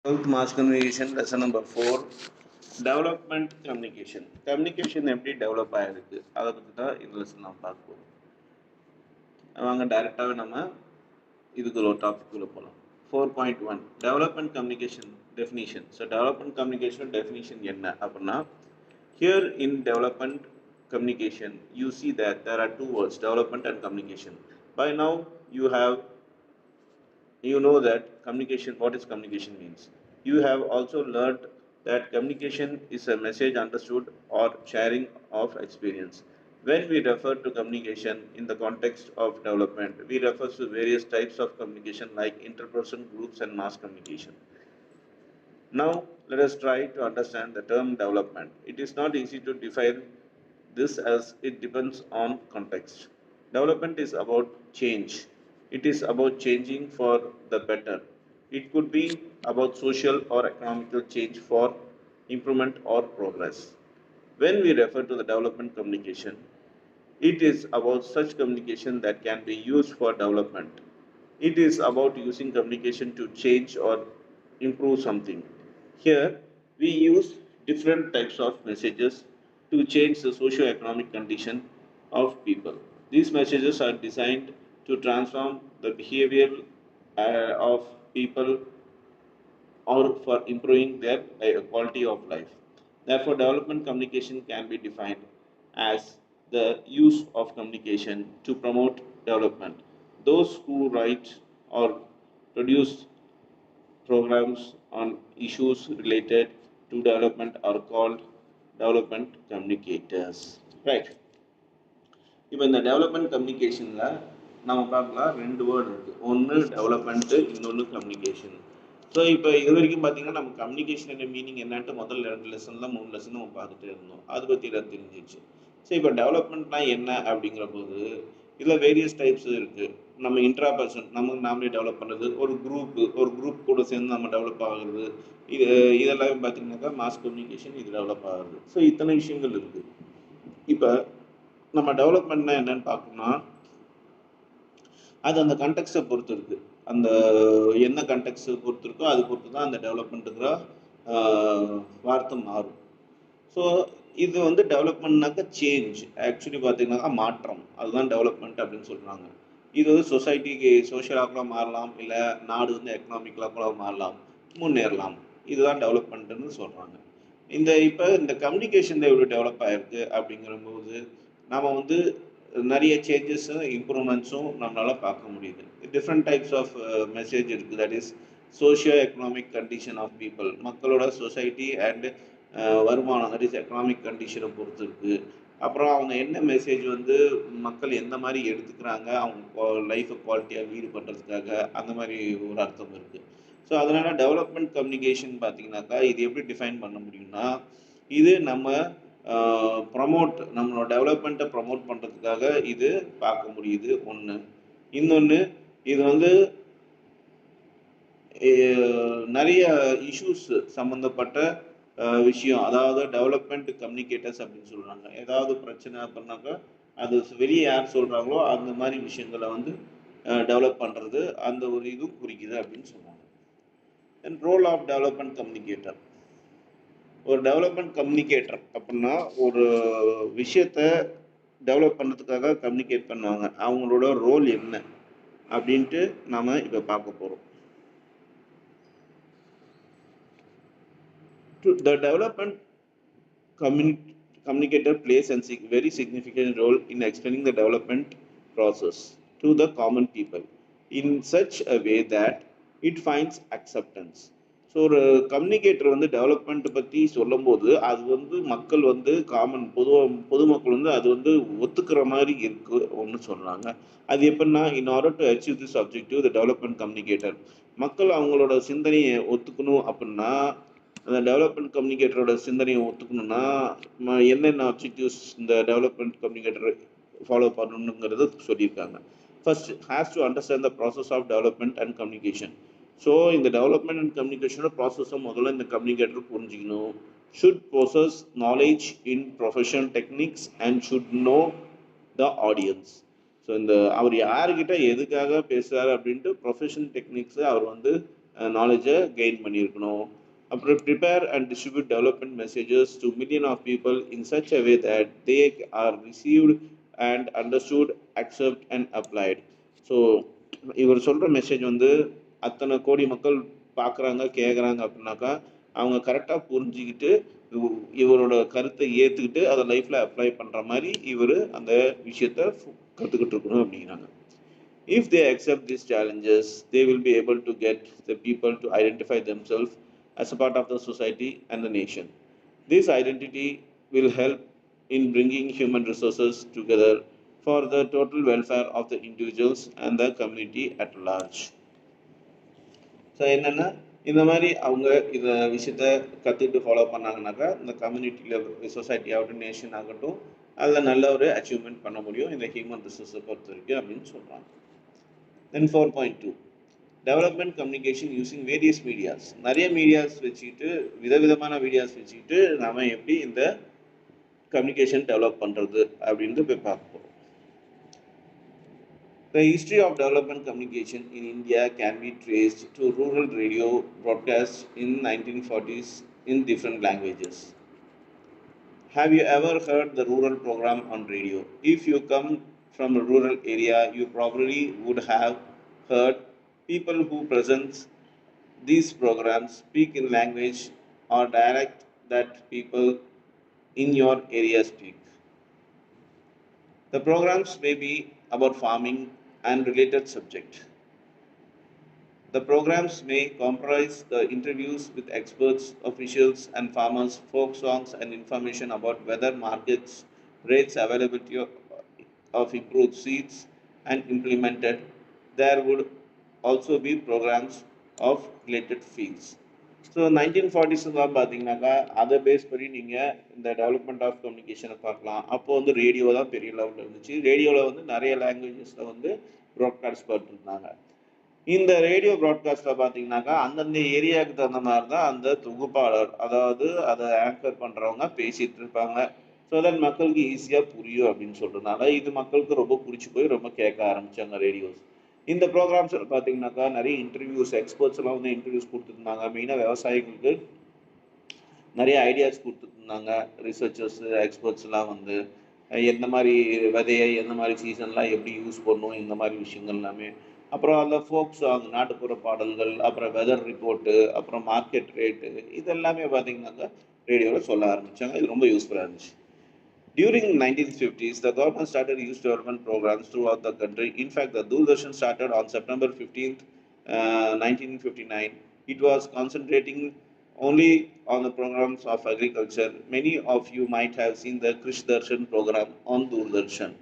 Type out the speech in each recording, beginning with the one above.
12th mass communication lesson number 4 development communication எப்படி develop ஆயிருக்கு அதை பற்றி தான் இந்த லெசன் நம்ம பார்க்க போகிறோம். வாங்க டைரெக்டாகவே நம்ம இதுக்கு ஒரு டாபிக் உள்ள போகலாம். 4.1 development communication definition. So development communication definition என்ன அப்படின்னா, here in development communication you see that there are two words, development and communication. By now you know that communication, what is communication means. You have also learned that communication is a message understood or sharing of experience. When we refer to communication in the context of development, we refer to various types of communication like interpersonal, groups and mass communication. Now let us try to understand the term development. It is not easy to define this as it depends on context. Development is about change. It is about changing for the better. It could be about social or economical change for improvement or progress. When we refer to the development communication, it is about such communication that can be used for development. It is about using communication to change or improve something. Here, we use different types of messages to change the socio-economic condition of people. These messages are designed to transform the behavior of people or for improving their quality of life. Therefore, development communication can be defined as the use of communication to promote development. Those who write or produce programs on issues related to development are called development communicators. Right. இப்போ இந்த development கம்யூனிகேஷனில் நம்ம பார்க்கலாம் ரெண்டு word இருக்குது. ஒன்று development, இன்னொன்று communication. So இப்போ இது வரைக்கும் பார்த்தீங்கன்னா நம்ம கம்யூனிகேஷனோட மீனிங் என்னன்ட்டு முதல் 2 லெசனில் 3 லெசன் நம்ம பார்த்துட்டே இருந்தோம். அதை பற்றி எல்லாம் தெரிஞ்சிச்சு. ஸோ இப்போ டெவலப்மெண்ட்னா என்ன அப்படிங்கிற போது இதில் வேரியஸ் டைப்ஸ் இருக்குது. நம்ம இன்ட்ரா பர்சன் நாமளே டெவலப் பண்ணுறது, ஒரு குரூப் கூட சேர்ந்து நம்ம டெவலப் ஆகுறது, இதெல்லாமே பார்த்தீங்கன்னாக்கா மாஸ் கம்யூனிகேஷன் இது டெவலப் ஆகுது. ஸோ இத்தனை விஷயங்கள் இருக்குது. இப்போ நம்ம டெவலப்மெண்ட்னா என்னன்னு பார்க்கணும்னா அது அந்த கண்டெக்ஸ்ட்டை பொறுத்து இருக்குது. அந்த என்ன கண்டெக்ஸ்ட்டை பொறுத்து இருக்கோ அது பொறுத்து தான் அந்த டெவலப்மெண்ட்டுங்கிற வார்த்தை மாறும். ஸோ இது வந்து டெவலப்மெண்ட்னாக்கா சேஞ்ச், ஆக்சுவலி பார்த்தீங்கன்னாக்கா மாற்றம், அதுதான் டெவலப்மெண்ட் அப்படின்னு சொல்கிறாங்க. இது வந்து சொசைட்டிக்கு சோஷியலாக கூட மாறலாம், இல்லை நாடு வந்து எக்கனாமிக்கலாக கூட மாறலாம், முன்னேறலாம். இதுதான் டெவலப்மெண்ட்டுன்னு சொல்கிறாங்க. இப்போ இந்த கம்யூனிகேஷன் எப்படி டெவலப் ஆகிருக்கு அப்படிங்கிறபோது நம்ம வந்து நிறைய சேஞ்சஸும் இம்ப்ரூவ்மெண்ட்ஸும் நம்மளால் பார்க்க முடியுது. டிஃப்ரெண்ட் டைப்ஸ் ஆஃப் மெசேஜ் இருக்குது. That is socio economic condition of people, மக்களோட சொசைட்டி அண்ட் வருமானம், தட் இஸ் எக்கனாமிக் கண்டிஷனை பொறுத்து இருக்குது. அப்புறம் அவங்க என்ன மெசேஜ் வந்து மக்கள் எந்த மாதிரி எடுத்துக்கிறாங்க, அவங்க லைஃப்பை குவாலிட்டியாக லீடு பண்ணுறதுக்காக, அந்த மாதிரி ஒரு அர்த்தம் இருக்குது. ஸோ அதனால் டெவலப்மெண்ட் கம்யூனிகேஷன் பார்த்தீங்கன்னாக்கா இது எப்படி டிஃபைன் பண்ண முடியும்னா, இது நம்ம நம்மளோட டெவலப்மெண்ட்டை ப்ரமோட் பண்ணுறதுக்காக இது பார்க்க முடியுது ஒன்று. இன்னொன்று, இது வந்து நிறைய இஷ்யூஸ் சம்மந்தப்பட்ட விஷயம், அதாவது டெவலப்மெண்ட் கம்யூனிகேட்டர்ஸ் அப்படின்னு சொல்கிறாங்க. ஏதாவது பிரச்சனை அப்படின்னாக்கா அது வெளியே யார் சொல்கிறாங்களோ அந்த மாதிரி விஷயங்களை வந்து டெவலப் பண்ணுறது, அந்த ஒரு இதுவும் குறிக்குது அப்படின்னு சொல்கிறாங்க. Then role of development communicator. ஒரு டெவலப்மெண்ட் கம்யூனிகேட்டர் அப்படின்னா ஒரு விஷயத்தை டெவலப் பண்ணுறதுக்காக கம்யூனிகேட் பண்ணுவாங்க. அவங்களோட ரோல் என்ன அப்படின்ட்டு நாம் இப்போ பார்க்க போகிறோம். The development communicator plays a very significant role in explaining the development process to the common people in such a way that it finds acceptance. So ஒரு கம்யூனிகேட்டர் வந்து டெவலப்மெண்ட் பற்றி சொல்லும்போது அது வந்து மக்கள் வந்து பொதுமக்கள் வந்து அது வந்து ஒத்துக்கிற மாதிரி இருக்கு ஒன்று சொல்கிறாங்க. அது எப்படின்னா, in order to achieve this objective the development communicator, மக்கள் அவங்களோட சிந்தனையை ஒத்துக்கணும் அப்படின்னா, அந்த டெவலப்மெண்ட் கம்யூனிகேட்டரோட சிந்தனையை ஒத்துக்கணும்னா என்னென்ன அப்ஜெக்டிவ்ஸ் இந்த டெவலப்மெண்ட் கம்யூனிகேட்டர் ஃபாலோ பண்ணணுங்கிறது சொல்லியிருக்காங்க. First has to understand the process of development and communication. So இந்த டெவலப்மெண்ட் அண்ட் கம்யூனிகேஷனோட ப்ராசஸை முதல்ல இந்த கம்யூனிகேட்டர் புரிஞ்சுக்கணும். Should possess knowledge in professional techniques and should know the audience. So அவர் யாருக்கிட்ட எதுக்காக பேசுகிறாரு அப்படின்ட்டு ப்ரொஃபஷனல் டெக்னிக்ஸை அவர் வந்து நாலேஜை கெயின் பண்ணியிருக்கணும். அப்புறம் prepare and distribute development messages to million of people in such a way that they are received and understood accept and applied. So இவர் சொல்கிற மெசேஜ் வந்து அத்தனை கோடி மக்கள் பார்க்குறாங்க கேட்குறாங்க அப்படின்னாக்கா அவங்க கரெக்டாக புரிஞ்சுக்கிட்டு இவரோட கருத்தை ஏற்றுக்கிட்டு அதை லைஃப்பில் அப்ளை பண்ணுற மாதிரி இவர் அந்த விஷயத்த கற்றுக்கிட்டு இருக்கணும் அப்படிங்கிறாங்க. If they accept these challenges, they will be able to get the people to identify themselves as a part of the society and the nation. This identity will help in bringing human resources together for the total welfare of the individuals and the community at large. So என்னென்னா இந்த மாதிரி அவங்க இந்த விஷயத்த கற்றுக்கிட்டு follow பண்ணாங்கனாக்கா இந்த கம்யூனிட்டியில் society ஆகட்டும் நேஷன் ஆகட்டும் அதில் நல்ல ஒரு அச்சீவ்மெண்ட் பண்ண முடியும் இந்த ஹியூமன் ரிசோர்ஸை பொறுத்த வரைக்கும் அப்படின்னு சொல்கிறாங்க. Then 4.2 development communication using various medias. நிறைய மீடியாஸ் வச்சுக்கிட்டு விதவிதமான மீடியாஸ் வச்சுக்கிட்டு நம்ம எப்படி இந்த கம்யூனிகேஷன் டெவலப் பண்ணுறது அப்படின்ட்டு போய் பார்க்க போகிறோம். The history of development communication in India can be traced to rural radio broadcasts in 1940s in different languages. Have you ever heard the rural program on radio? If you come from a rural area, you probably would have heard people who present these programs speak in language or dialect that people in your area speak. The programs may be about farming and related subjects. The programs may comprise the interviews with experts, officials, and farmers, folk songs, and information about weather, markets, rates, availability of improved seeds, and implemented. There would also be programs of related fields. So 1940s பார்த்தீங்கன்னாக்கா அதை base பண்ணி நீங்கள் இந்த development of கம்யூனிகேஷனை பார்க்கலாம். அப்போது வந்து radio தான் பெரிய லெவலில் இருந்துச்சு. ரேடியோவில் வந்து நிறைய லாங்குவேஜஸில் வந்து ப்ராட்காஸ்ட் பண்ணிருந்தாங்க. இந்த ரேடியோ ப்ராட்காஸ்ட்டில் பார்த்தீங்கன்னாக்கா அந்தந்த ஏரியாவுக்கு தகுந்த மாதிரி தான் அந்த தொகுப்பாளர், அதாவது அதை ஆங்கர் பண்ணுறவங்க பேசிகிட்டு இருப்பாங்க. ஸோ தட் மக்களுக்கு ஈஸியாக புரியும் அப்படின்னு சொல்கிறதுனால இது மக்களுக்கு ரொம்ப பிடிச்சி போய் ரொம்ப கேட்க ஆரம்பித்தாங்க ரேடியோஸ். இந்த ப்ரோக்ராம்ஸில் பார்த்தீங்கன்னாக்கா நிறைய இன்டர்வியூஸ், எக்ஸ்பர்ட்ஸ்லாம் வந்து இன்டர்வியூஸ் கொடுத்துருந்தாங்க. மெயினாக விவசாயிகளுக்கு நிறைய ஐடியாஸ் கொடுத்துருந்தாங்க. ரிசர்ச்சர்ஸு, எக்ஸ்பர்ட்ஸ்லாம் வந்து எந்த மாதிரி விதையை எந்த மாதிரி சீசன்லாம் எப்படி யூஸ் பண்ணணும், இந்த மாதிரி விஷயங்கள் எல்லாமே. அப்புறம் அந்த ஃபோக் சாங், நாட்டுப்புற பாடல்கள், அப்புறம் வெதர் ரிப்போர்ட்டு, அப்புறம் மார்க்கெட் ரேட்டு, இதெல்லாமே பார்த்தீங்கன்னாக்கா ரேடியோவில் சொல்ல ஆரம்பித்தாங்க. இது ரொம்ப யூஸ்ஃபுல்லாக இருந்துச்சு. During 1950s, the government started youth development programs throughout the country. In fact, the Doordarshan started on September 15th, 1959. It was concentrating only on the programs of agriculture. Many of you might have seen the Krish Darshan program on Doordarshan.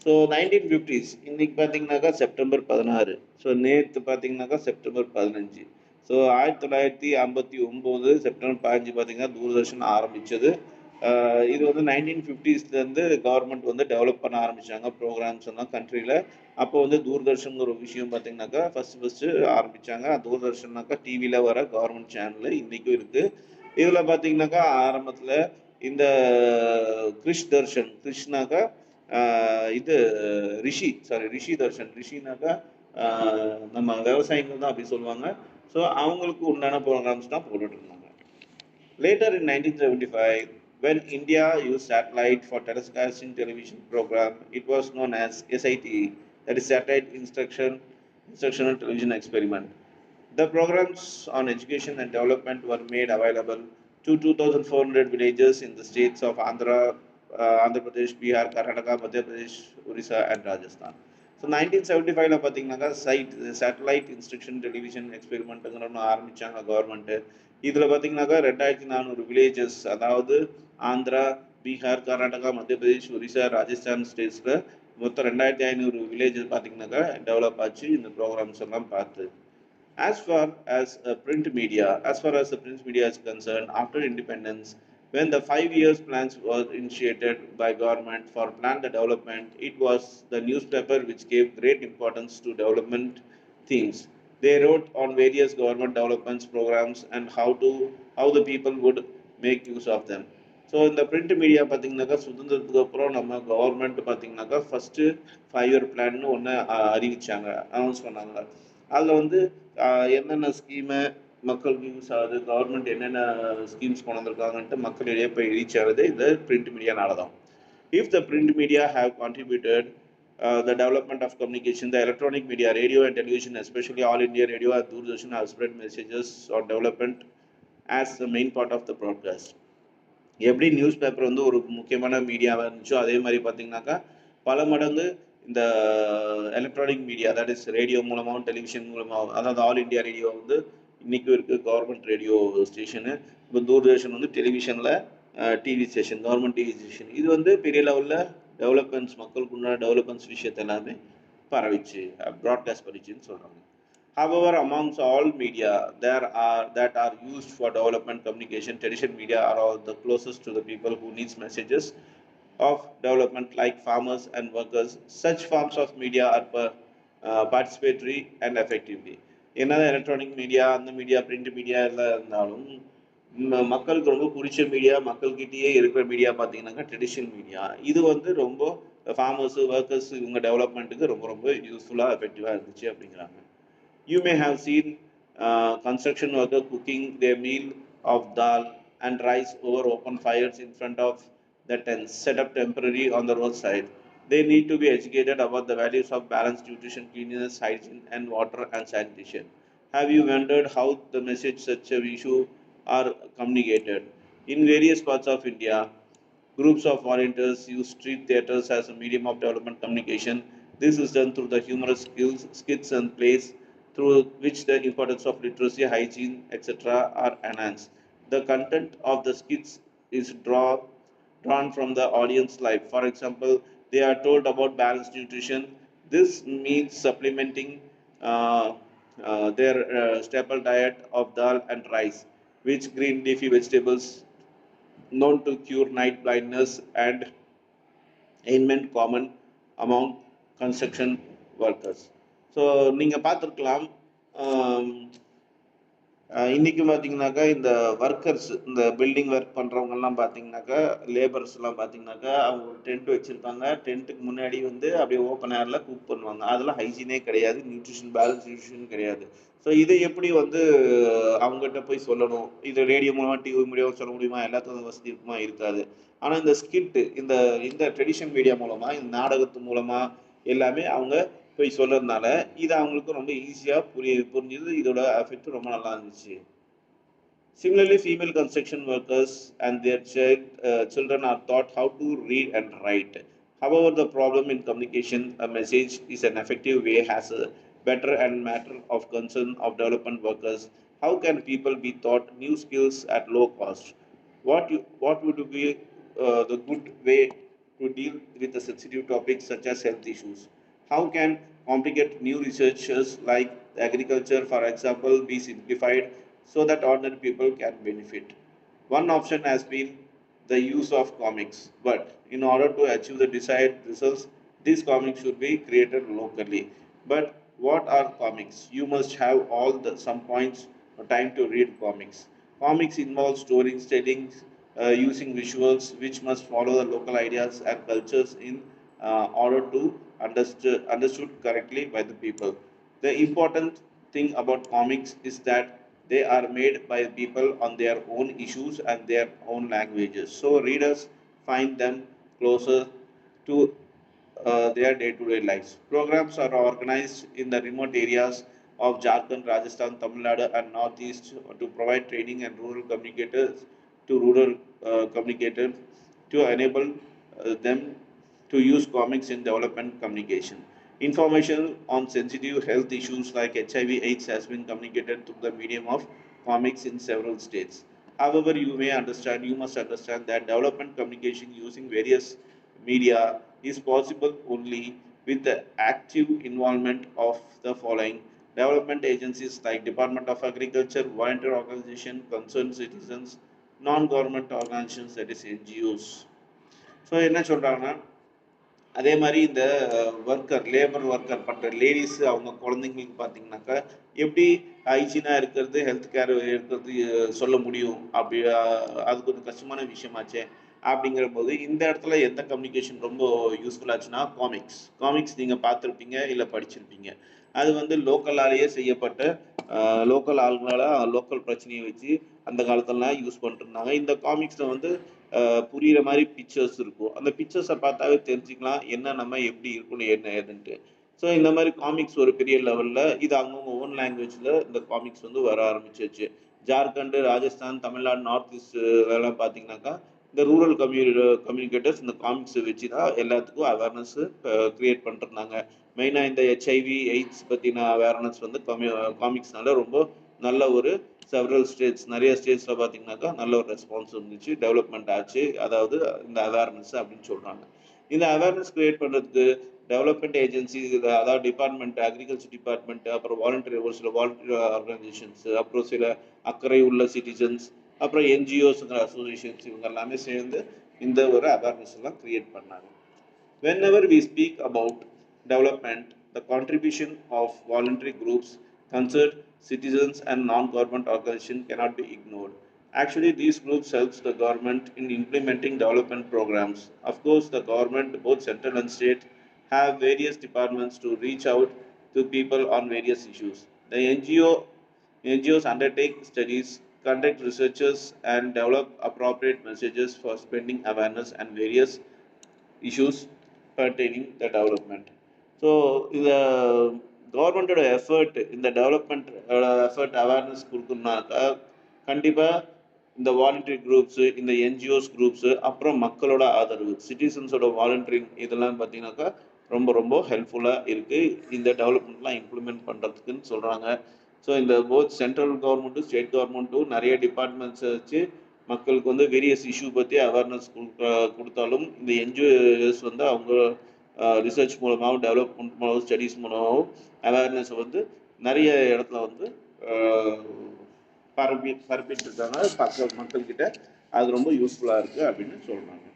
So 1950s இன்னைக்கு பார்த்தீங்கன்னாக்கா September 16. So நேற்று பார்த்தீங்கன்னாக்கா September 15. So 1959 September 15 பார்த்தீங்கன்னா தூர்தர்ஷன் ஆரம்பித்தது. இது வந்து 1950ஸ்லேருந்து government வந்து develop பண்ண ஆரம்பித்தாங்க ப்ரோக்ராம்ஸ் எல்லாம் கண்ட்ரியில். அப்போ வந்து தூர்தர்ஷன் ஒரு விஷயம் பார்த்தீங்கன்னாக்கா ஃபஸ்ட்டு ஆரம்பித்தாங்க. தூர்தர்ஷன்னாக்கா டிவியில் வர கவர்மெண்ட் சேனலு இன்றைக்கும் இருக்குது. இதில் பார்த்தீங்கன்னாக்கா ஆரம்பத்தில் இந்த கிறிஷ் தர்ஷன், கிறிஷ்னாக்கா இது ரிஷி தர்ஷன், ரிஷினாக்கா நம்ம விவசாயிகள் தான் அப்படி சொல்லுவாங்க. ஸோ அவங்களுக்கு உண்டான ப்ரோக்ராம்ஸ் தான் போட்டுட்டு இருந்தாங்க. Later in 1975, when India used satellite for telecasting television program, it was known as SIT, that is Satellite Instructional Television Experiment. The programs on education and development were made available to 2,400 villages in the states of Andhra Pradesh, Bihar, Karnataka, Madhya Pradesh, Orissa and Rajasthan. So 1975 பார்த்தீங்கன்னாக்கா satellite instruction television எக்ஸ்பெரிமெண்ட்டுங்கிற ஒன்று ஆரம்பித்தாங்க government. இதில் பார்த்தீங்கன்னாக்கா 2400 villages, அதாவது ஆந்திரா, பீகார், கர்நாடகா, மத்திய பிரதேஷ், ஒரிசா, ராஜஸ்தான் ஸ்டேட்ஸில் மொத்தம் 2500 villages பார்த்தீங்கன்னாக்கா develop ஆச்சு இந்த ப்ரோக்ராம்ஸ் எல்லாம் பார்த்து. As far as the print media is concerned, after independence, when the 5 years plans was initiated by government for plan the development, it was the newspaper which gave great importance to development themes. They wrote on various government developments programs and how the people would make use of them. So இந்த print media பார்த்தீங்கன்னாக்கா சுதந்திரத்துக்கு அப்புறம் நம்ம government பார்த்தீங்கன்னாக்கா first 5 year பிளான்னு ஒன்று அறிவிச்சாங்க, announce பண்ணாங்க. அதில் வந்து என்னென்ன ஸ்கீமு மக்களுக்கு யூஸ் ஆகுது, கவர்மெண்ட் என்னென்ன ஸ்கீம்ஸ் கொண்டு வந்திருக்காங்கன்ட்டு மக்களிடையே போய் ரீச் ஆகுது இந்த பிரிண்ட் மீடியானால தான். If the print media have contributed the development of communication, the electronic media, radio and television, especially All India Radio and Doordarshan, have spread messages or development as the main part of the broadcast. எப்படி news paper வந்து ஒரு முக்கியமான மீடியாவாக இருந்துச்சோ அதே மாதிரி பார்த்தீங்கன்னாக்கா பல மடங்கு இந்த electronic media, that is radio மூலமாகவும் டெலிவிஷன் மூலமாகவும், அதாவது ஆல் இண்டியா ரேடியோ வந்து இன்றைக்கும் இருக்குது கவர்மெண்ட் ரேடியோ ஸ்டேஷனு. இப்போ தூர்தர்ஷன் வந்து டெலிவிஷனில் TV station, government TV station. இது வந்து பெரிய லெவலில் டெவலப்மெண்ட்ஸ், மக்களுக்கு உண்டான டெவலப்மெண்ட்ஸ் விஷயத்தை எல்லாமே பரவிச்சு, ப்ராட்காஸ்ட் பண்ணிச்சுன்னு சொல்கிறாங்க. However, amongst all media that are used for development communication, traditional media are all the closest to the people who needs messages of development, like farmers and workers. Such forms of media are participatory and effectively. என்னதான் electronic media, அந்த media, print media எல்லாம் இருந்தாலும் மக்களுக்கு ரொம்ப பிடிச்ச media, மக்கள்கிட்டயே இருக்கிற media பார்த்தீங்கன்னாக்கா traditional media. இது வந்து ரொம்ப ஃபார்மர்ஸு, ஒர்க்கர்ஸ் இவங்க டெவலப்மெண்ட்டுக்கு ரொம்ப ரொம்ப யூஸ்ஃபுல்லாக எஃபெக்டிவாக இருந்துச்சு அப்படிங்கிறாங்க. You may have seen construction workers cooking their meal of dal and rice over open fires in front of the tents set up temporarily on the roadside. They need to be educated about the values of balanced nutrition, cleanliness, hygiene, and water and sanitation. Have you wondered how the message such a issue are communicated? In various parts of India, groups of volunteers use street theatres as a medium of development communication. This is done through the humorous skills, skits, and plays through which the importance of literacy, hygiene, etc. are enhanced. The content of the skits is drawn from the audience life. For example, they are told about balanced nutrition. This means supplementing their staple diet of dal and rice, which green leafy vegetables known to cure night blindness and ailment common among construction workers. So நீங்கள் பார்த்துருக்கலாம், இன்றைக்கி பார்த்தீங்கன்னாக்கா இந்த workers, இந்த building work பண்ணுறவங்கெல்லாம் பார்த்தீங்கன்னாக்கா, லேபர்ஸ்லாம் பார்த்தீங்கன்னாக்கா அவங்க ஒரு டென்ட் வச்சுருப்பாங்க. டென்ட்டுக்கு முன்னாடி வந்து அப்படியே ஓப்பன் ஏரில் குக் பண்ணுவாங்க. அதெல்லாம் ஹைஜீனே கிடையாது, நியூட்ரிஷன், பேலன்ஸ் நியூட்ரிஷன் கிடையாது. ஸோ இதை எப்படி வந்து அவங்ககிட்ட போய் சொல்லணும்? இது ரேடியோ மூலமாக, டிவி மூலியமாக சொல்ல முடியுமா? எல்லாத்துக்கும் வசதி இருக்குமா? இருக்காது. ஆனால் இந்த ஸ்கிட்டு, இந்த இந்த ட்ரெடிஷனல் மீடியா மூலமாக, இந்த நாடகத்து மூலமாக எல்லாமே அவங்க போய் சொல்கிறதுனால இது அவங்களுக்கு ரொம்ப ஈஸியாக புரிஞ்சுது. இதோட எஃபெக்ட் ரொம்ப நல்லா இருந்துச்சு. Similarly, female construction workers and their children are taught how to read and write. However, the problem in communication, a message is an effective way, has a better and matter of concern of development workers. How can people be taught new skills at low cost? What would be the good way to deal with the sensitive topics such as health issues? How can complicated new researches like agriculture, for example, be simplified so that ordinary people can benefit? One option has been the use of comics, but in order to achieve the desired results, these comics should be created locally. But what are comics? You must have some points time to read comics. Comics involve storytelling using visuals, which must follow the local ideas and cultures in order to understood correctly by the people. The important thing about comics is that they are made by people on their own issues and their own languages. So readers find them closer to their day-to-day lives. Programs are organized in the remote areas of Jharkhand, Rajasthan, Tamil Nadu, and Northeast to provide training and rural communicators to enable them to use comics in development communication. Information on sensitive health issues like HIV/AIDS has been communicated through the medium of comics in several states. However, you must understand that development communication using various media is possible only with the active involvement of the following development agencies like Department of Agriculture, volunteer organization, concerned citizens, non-government organizations, that is NGOs. So என்ன சொல்கிறாங்கன்னா, அதே மாதிரி இந்த labour worker பண்ணுற ladies, அவங்க குழந்தைங்களுக்கு பார்த்தீங்கன்னாக்கா எப்படி ஹைஜீனாக இருக்கிறது, ஹெல்த் கேர் இருக்கிறது சொல்ல முடியும்? அப்படி அது கொஞ்சம் கஷ்டமான விஷயமாச்சே. அப்படிங்கிற போது இந்த இடத்துல எந்த கம்யூனிகேஷன் ரொம்ப யூஸ்ஃபுல்லாச்சுன்னா காமிக்ஸ் நீங்கள் பார்த்துருப்பீங்க, இல்லை படிச்சிருப்பீங்க. அது வந்து லோக்கலாலேயே செய்யப்பட்ட லோக்கல் ஆளுங்களால் லோக்கல் பிரச்சனையை வச்சு அந்த காலத்துலலாம் யூஸ் பண்ணிட்டு இருந்தாங்க. இந்த காமிக்ஸில் வந்து புரிகிற மாதிரி பிக்சர்ஸ் இருக்கும். அந்த பிக்சர்ஸை பார்த்தாவே தெரிஞ்சுக்கலாம் என்ன நம்ம எப்படி இருக்கணும் என்ன ஏதுன்ட்டு. ஸோ இந்த மாதிரி காமிக்ஸ் ஒரு பெரிய லெவலில் இது அவங்கவுங்க ஓன் லாங்குவேஜில் இந்த காமிக்ஸ் வந்து வர ஆரம்பிச்சிருச்சு. ஜார்க்கண்ட், ராஜஸ்தான், தமிழ்நாடு, நார்த் ஈஸ்ட் எல்லாம் பார்த்தீங்கன்னாக்கா இந்த ரூரல் கம்யூனிகேட்டர்ஸ் இந்த காமிக்ஸை வச்சு தான் எல்லாத்துக்கும் அவேர்னஸ் கிரியேட் பண்ணிருந்தாங்க. மெயினாக இந்த ஹெச்ஐவி எய்ட்ஸ் பற்றின அவேர்னஸ் வந்து காமிக்ஸ்னால ரொம்ப நல்ல ஒரு செவரல் ஸ்டேட்ஸ் நிறைய ஸ்டேட்ஸில் பார்த்தீங்கன்னாக்கா நல்ல ஒரு ரெஸ்பான்ஸ் இருந்துச்சு, டெவலப்மெண்ட் ஆச்சு. அதாவது இந்த அவேர்னஸ் அப்படின்னு சொல்கிறாங்க. இந்த அவேர்னஸ் கிரியேட் பண்ணுறதுக்கு டெவலப்மெண்ட் ஏஜென்சி அதாவது டிபார்ட்மெண்ட், அக்ரிகல்ச்சர் டிபார்ட்மெண்ட், அப்புறம் வாலண்டரி ஒரு சில வாலண்டரி ஆர்கனைசேஷன்ஸ், அப்புறம் சில அக்கறை உள்ள சிட்டிசன்ஸ், அப்புறம் என்ஜிஓஸ்ங்கிற அசோசியேஷன்ஸ் இவங்க எல்லாமே சேர்ந்து இந்த ஒரு அவேர்னஸ் எல்லாம் கிரியேட் பண்ணாங்க. Whenever we speak about development, the contribution of voluntary groups, concerned citizens and non-government organizations cannot be ignored. Actually, these groups helps the government in implementing development programs. Of course, the government, both central and state, have various departments to reach out to people on various issues. The NGOs undertake studies, conduct researches, and develop appropriate messages for spreading awareness and various issues pertaining the development. So இந்த கவர்மெண்ட்டோட effort இந்த development effort awareness கொடுக்கணும்னாக்கா கண்டிப்பாக இந்த voluntary groups, இந்த NGOs groups, அப்புறம் மக்களோட ஆதரவு, சிட்டிசன்ஸோட volunteering இதெல்லாம் பார்த்தீங்கன்னாக்கா ரொம்ப ரொம்ப ஹெல்ப்ஃபுல்லாக இருக்குது இந்த டெவலப்மெண்ட்லாம் இம்ப்ளிமெண்ட் பண்ணுறதுக்குன்னு சொல்கிறாங்க. ஸோ இந்த போத் சென்ட்ரல் கவர்மெண்ட்டும் ஸ்டேட் கவர்மெண்ட்டும் நிறைய டிபார்ட்மெண்ட்ஸை வச்சு மக்களுக்கு வந்து வேரியஸ் இஷ்யூ பற்றி அவேர்னஸ் கொடுத்தாலும் இந்த என்ஜிஓஸ் வந்து அவங்க ரிசர்ச் மூலமாகவும் டெவலப்மெண்ட் மூலமாகவும் ஸ்டடீஸ் மூலமாகவும் அவேர்னஸை வந்து நிறைய இடத்துல வந்து பரப்பிட்டு இருக்காங்க மக்கள்கிட்ட. அது ரொம்ப யூஸ்ஃபுல்லாக இருக்குது அப்படின்னு சொல்கிறாங்க.